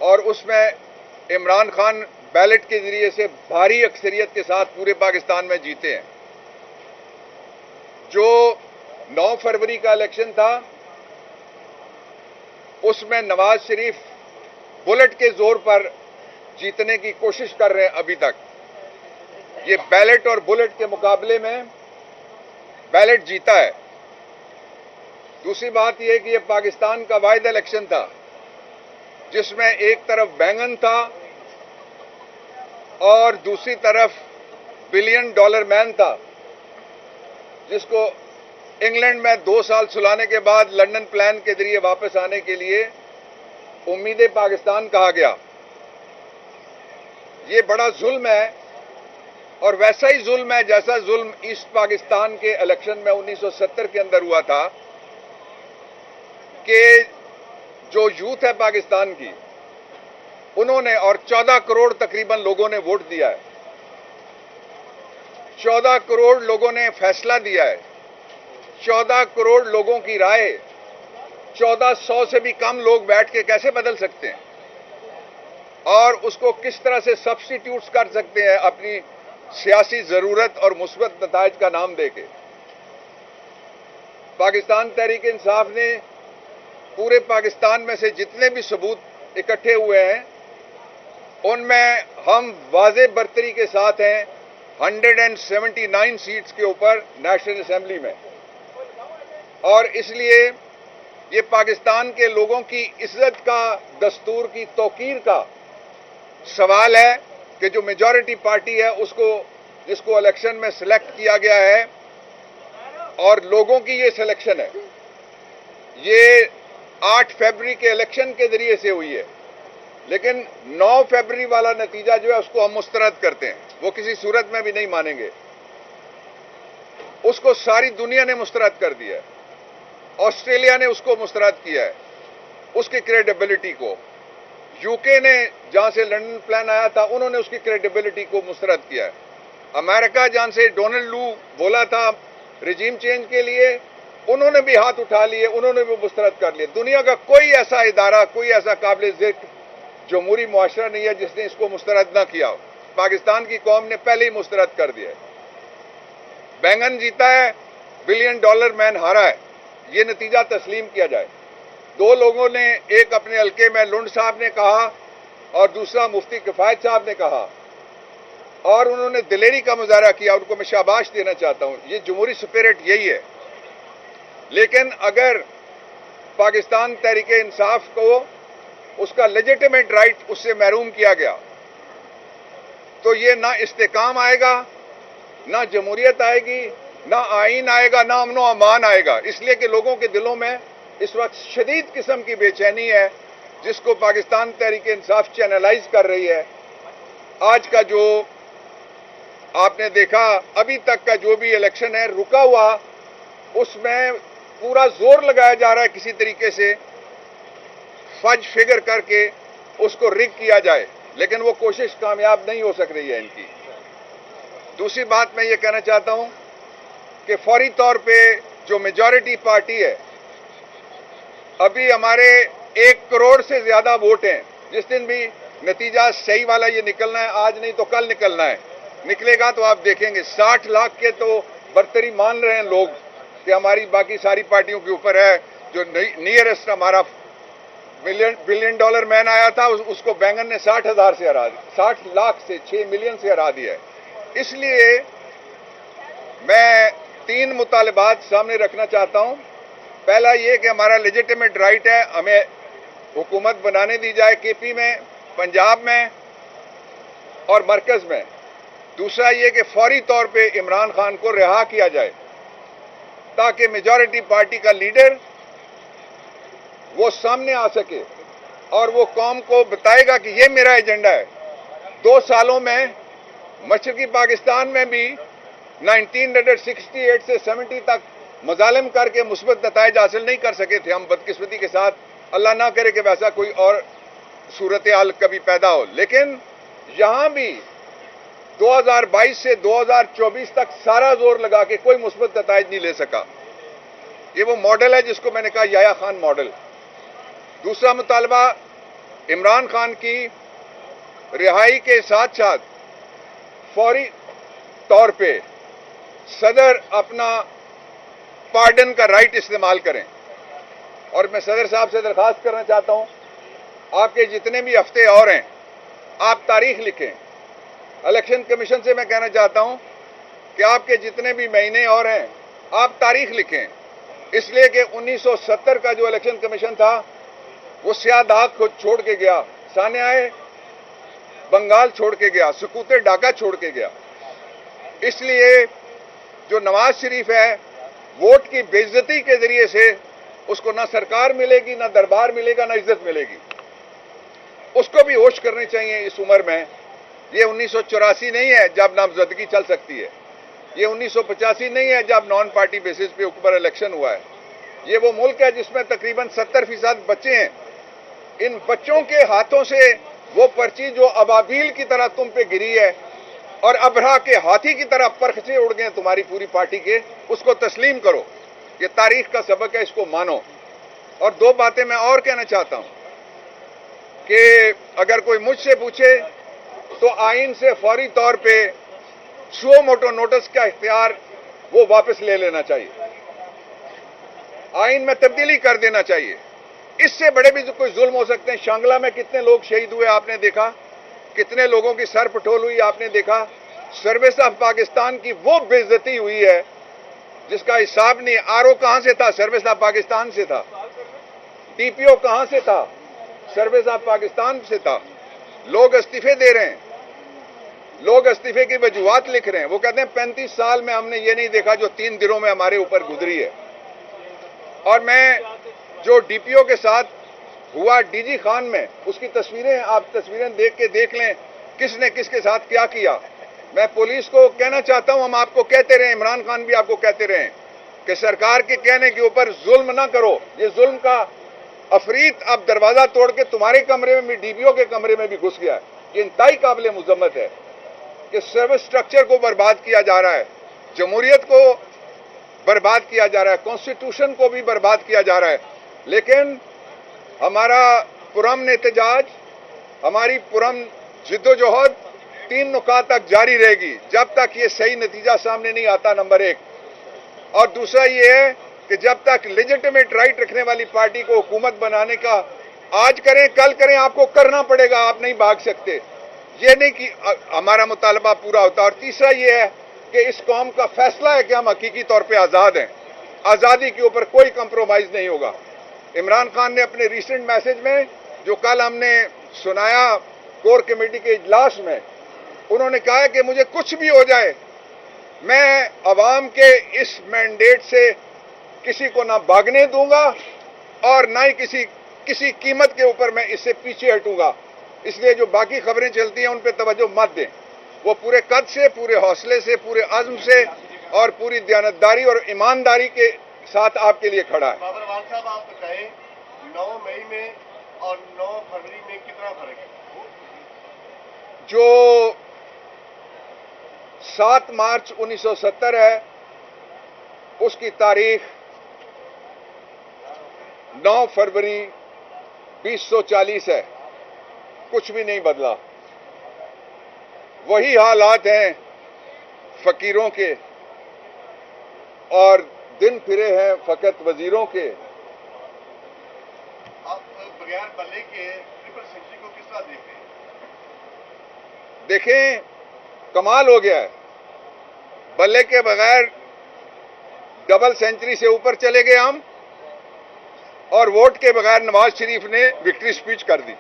और उसमें इमरान खान बैलेट के जरिए से भारी अक्सरियत के साथ पूरे पाकिस्तान में जीते हैं। जो 9 फरवरी का इलेक्शन था उसमें नवाज शरीफ बुलेट के जोर पर जीतने की कोशिश कर रहे हैं अभी तक। ये बैलेट और बुलेट के मुकाबले में बैलेट जीता है। दूसरी बात यह कि यह पाकिस्तान का वाहिद इलेक्शन था जिसमें एक तरफ बैंगन था और दूसरी तरफ $1 बिलियन मैन था, जिसको इंग्लैंड में 2 साल सुलाने के बाद लंदन प्लान के जरिए वापस आने के लिए उम्मीद पाकिस्तान कहा गया। ये बड़ा जुल्म है और वैसा ही जुल्म है जैसा जुल्म ईस्ट पाकिस्तान के इलेक्शन में 1970 के अंदर हुआ था कि जो यूथ है पाकिस्तान की, उन्होंने, और 14 करोड़ तकरीबन लोगों ने वोट दिया है, 14 करोड़ लोगों ने फैसला दिया है, 14 करोड़ लोगों की राय 1400 से भी कम लोग बैठ के कैसे बदल सकते हैं और उसको किस तरह से सब्स्टिट्यूट कर सकते हैं अपनी सियासी जरूरत और मुस्बत नताइज का नाम देके। पाकिस्तान तहरीक इंसाफ ने पूरे पाकिस्तान में से जितने भी सबूत इकट्ठे हुए हैं उनमें हम वाज़े बरतरी के साथ हैं 179 सीट्स के ऊपर नेशनल असेंबली में। और इसलिए ये पाकिस्तान के लोगों की इज्जत का, दस्तूर की तौकीर का सवाल है कि जो मेजॉरिटी पार्टी है उसको, जिसको इलेक्शन में सिलेक्ट किया गया है और लोगों की ये सिलेक्शन है, ये 8 फरवरी के इलेक्शन के जरिए से हुई है, लेकिन 9 फरवरी वाला नतीजा जो है उसको हम मुस्तरद करते हैं, वो किसी सूरत में भी नहीं मानेंगे। उसको सारी दुनिया ने मुस्तरद कर दिया है, ऑस्ट्रेलिया ने उसको मुस्तरद किया है, उसकी क्रेडिबिलिटी को। यूके ने, जहां से लंदन प्लान आया था, उन्होंने उसकी क्रेडिबिलिटी को मुस्तरद किया है। अमेरिका, जहां से डोनाल्ड लू बोला था रिजीम चेंज के लिए, उन्होंने भी हाथ उठा लिए, उन्होंने भी मुस्तरद कर लिए। दुनिया का कोई ऐसा इदारा, कोई ऐसा काबिल जिक्र जमहूरी मुआशरा नहीं है जिसने इसको मुस्तरद ना किया। पाकिस्तान की कौम ने पहले ही मुस्तरद कर दिया है। बैंगन जीता है, $1 बिलियन मैन हारा है, ये नतीजा तस्लीम किया जाए। 2 लोगों ने, एक अपने हल्के में लुंड साहब ने कहा और दूसरा मुफ्ती किफायत साहब ने कहा, और उन्होंने दिलेरी का मुजाहरा किया, उनको मैं शाबाश देना चाहता हूं। ये जमहूरी स्पिरिट यही है। लेकिन अगर पाकिस्तान तहरीक इंसाफ को उसका लेजिटिमेट राइट उससे महरूम किया गया तो ये ना इस्तेकाम आएगा, ना जमहूरियत आएगी, ना आईन आएगा, ना अमनो अमान आएगा। इसलिए कि लोगों के दिलों में इस वक्त शदीद किस्म की बेचैनी है जिसको पाकिस्तान तहरीक इंसाफ चैनलाइज कर रही है। आज का जो आपने देखा, अभी तक का जो भी इलेक्शन है रुका हुआ, उसमें पूरा जोर लगाया जा रहा है किसी तरीके से फज फिगर करके उसको रिग किया जाए, लेकिन वो कोशिश कामयाब नहीं हो सक रही है इनकी। दूसरी बात मैं ये कहना चाहता हूं कि फौरी तौर पे जो मेजॉरिटी पार्टी है, अभी हमारे 1 करोड़ से ज्यादा वोट हैं। जिस दिन भी नतीजा सही वाला ये निकलना है, आज नहीं तो कल निकलना है, निकलेगा तो आप देखेंगे 60 लाख के तो बरतरी मान रहे हैं लोग कि हमारी बाकी सारी पार्टियों के ऊपर है। जो नियरेस्ट हमारा $1 बिलियन मैन आया था उसको बैंगन ने 60,000 से हरा दिया, 60 लाख से 6 मिलियन से हरा दिया है। इसलिए मैं 3 मुतालबात सामने रखना चाहता हूं। पहला ये कि हमारा लेजिटिमेट राइट है, हमें हुकूमत बनाने दी जाए केपी में, पंजाब में और मरकज में। दूसरा ये कि फौरी तौर पे इमरान खान को रिहा किया जाए ताकि मेजॉरिटी पार्टी का लीडर वो सामने आ सके और वो कौम को बताएगा कि ये मेरा एजेंडा है। 2 सालों में मशरकी पाकिस्तान में भी 1968 से 70 तक मजालिम करके मुस्बत नताइज हासिल नहीं कर सके थे हम, बदकिस्मती के साथ। अल्लाह ना करे कि वैसा कोई और सूरत हाल कभी पैदा हो। लेकिन यहां भी 2022 से 2024 तक सारा जोर लगा के कोई मुस्बत नताइज नहीं ले सका। ये वो मॉडल है जिसको मैंने कहा याया खान मॉडल। दूसरा मुतालबा, इमरान खान की रिहाई के साथ साथ फौरी तौर पे सदर अपना पार्डन का राइट इस्तेमाल करें। और मैं सदर साहब से दरखास्त करना चाहता हूं, आपके जितने भी हफ्ते और हैं आप तारीख लिखें। इलेक्शन कमीशन से मैं कहना चाहता हूं कि आपके जितने भी महीने और हैं आप तारीख लिखें, इसलिए कि 1970 का जो इलेक्शन कमीशन था वो स्याह दाग को छोड़ के गया, सान्याय बंगाल छोड़ के गया, सकूते ढाका छोड़ के गया। इसलिए जो नवाज शरीफ है वोट की बेइज्जती के जरिए से उसको ना सरकार मिलेगी, ना दरबार मिलेगा, ना इज्जत मिलेगी। उसको भी होश करनी चाहिए इस उम्र में। ये 1984 नहीं है जब नामजदगी चल सकती है, ये 1985 नहीं है जब नॉन पार्टी बेसिस पे ऊपर इलेक्शन हुआ है। ये वो मुल्क है जिसमें तकरीबन 70% बच्चे हैं। इन बच्चों के हाथों से वो पर्ची जो अबाबील की तरह तुम पे गिरी है और अबरा के हाथी की तरह परखचे उड़ गए तुम्हारी पूरी पार्टी के, उसको तस्लीम करो। ये तारीख का सबक है, इसको मानो। और दो बातें मैं और कहना चाहता हूं कि अगर कोई मुझसे पूछे तो आइन से फौरी तौर पे सुओ मोटो नोटिस का इख्तियार वो वापस ले लेना चाहिए, आइन में तब्दीली कर देना चाहिए। इससे बड़े भी कोई जुल्म हो सकते हैं। शांगला में कितने लोग शहीद हुए आपने देखा, कितने लोगों की सर पटोल हुई आपने देखा। सर्विस ऑफ पाकिस्तान की वो बेइज्जती हुई है जिसका हिसाब नहीं। आरओ कहां से था? सर्विस ऑफ पाकिस्तान से था। डीपीओ कहां से था? सर्विस ऑफ पाकिस्तान से था। लोग इस्तीफे दे रहे हैं, लोग इस्तीफे की वजूहात लिख रहे हैं। वो कहते हैं 35 साल में हमने ये नहीं देखा जो 3 दिनों में हमारे ऊपर गुजरी है। और मैं जो डीपीओ के साथ हुआ डीजी खान में, उसकी तस्वीरें आप तस्वीरें देख लें किसने किसके साथ क्या किया। मैं पुलिस को कहना चाहता हूं, हम आपको कहते रहे, इमरान खान भी आपको कहते रहे कि सरकार के कहने के ऊपर जुल्म ना करो। ये जुल्म का अफरीत अब दरवाजा तोड़ के तुम्हारे कमरे में भी, डीपीओ के कमरे में भी घुस गया है। ये इंतहाई काबिल मुजम्मत है कि सर्विस स्ट्रक्चर को बर्बाद किया जा रहा है, जमहूरियत को बर्बाद किया जा रहा है, कॉन्स्टिट्यूशन को भी बर्बाद किया जा रहा है। लेकिन हमारा पुरअमन एहतजाज, हमारी पुरअमन जिद्दोजहद 3 नुकात तक जारी रहेगी जब तक ये सही नतीजा सामने नहीं आता, नंबर 1। और दूसरा ये है कि जब तक लेजिटिमेट राइट रखने वाली पार्टी को हुकूमत बनाने का आज करें कल करें, आपको करना पड़ेगा, आप नहीं भाग सकते। ये नहीं कि हमारा मुतालबा पूरा होता। और तीसरा ये है कि इस कौम का फैसला है कि हम हकीकी तौर पे आज़ाद हैं, आज़ादी के ऊपर कोई कंप्रोमाइज नहीं होगा। इमरान खान ने अपने रिसेंट मैसेज में जो कल हमने सुनाया कोर कमेटी के इजलास में, उन्होंने कहा है कि मुझे कुछ भी हो जाए, मैं अवाम के इस मैंडेट से किसी को ना भागने दूंगा और ना ही किसी कीमत के ऊपर मैं इससे पीछे हटूंगा। इसलिए जो बाकी खबरें चलती हैं उन पे तवज्जो मत दें। वो पूरे कद से, पूरे हौसले से, पूरे अज़्म से और पूरी दयानतदारी और ईमानदारी के साथ आपके लिए खड़ा है। बाबरवाल साहब, आप बताएं 9 मई में और 9 फरवरी में कितना फर्क है? जो 7 मार्च 1970 है उसकी तारीख 9 फरवरी 2040 है। कुछ भी नहीं बदला, वही हालात हैं फकीरों के और दिन फिरे हैं फकत वजीरों के। आप बगैर बल्ले के ट्रिपल सेंचुरी को किस तरह देखते हैं? देखें, कमाल हो गया है। बल्ले के बगैर डबल सेंचुरी से ऊपर चले गए हम, और वोट के बगैर नवाज शरीफ ने विक्ट्री स्पीच कर दी।